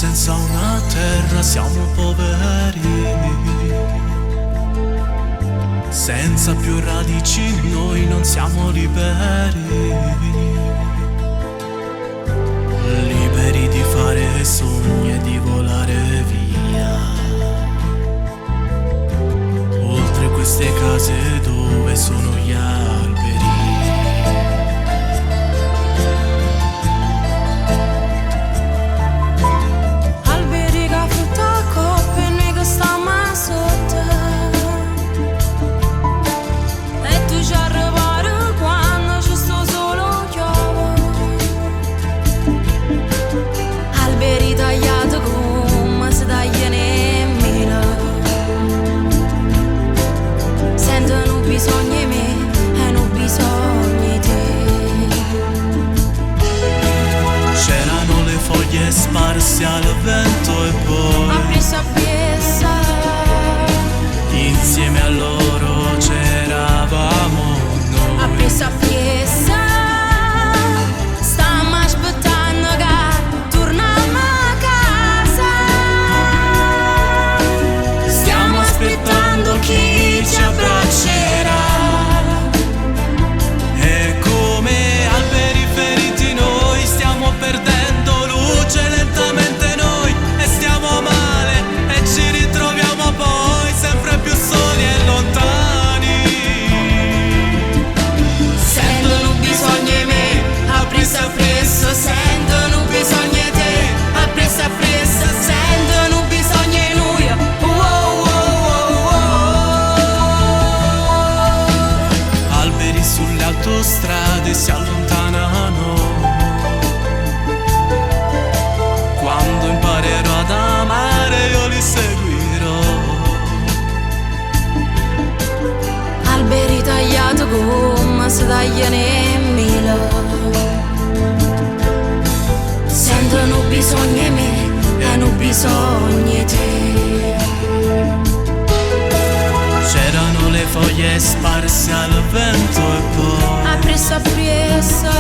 senza una terra siamo poveri, senza più radici noi non siamo liberi, liberi di fare sogni e di volare via, oltre queste case dove sono gli alberi. Bisogna me e non bisogna te. C'erano le foglie sparse al vento e poi Appresa appresa, insieme a loro c'eravamo noi. appresa appresa, stiamo aspettando che torniamo a casa. Stiamo aspettando chi ci abbraccerà. E come alberi feriti noi stiamo perdendo luce lentamente noi, e stiamo male e ci ritroviamo poi sempre più soli e lontani. Sentono bisogno di me, appresa appresa, sentono bisogno di te, appresa appresa, sentono bisogno di noi. Alberi sulle autostrade si allontanano, quando imparerò ad amare io li seguirò. Alberi tagliati come si tagliano in mila, sentono bisogno di me e non bisogno di te. C'erano le foglie sparse al vento e poi Appresa appresa,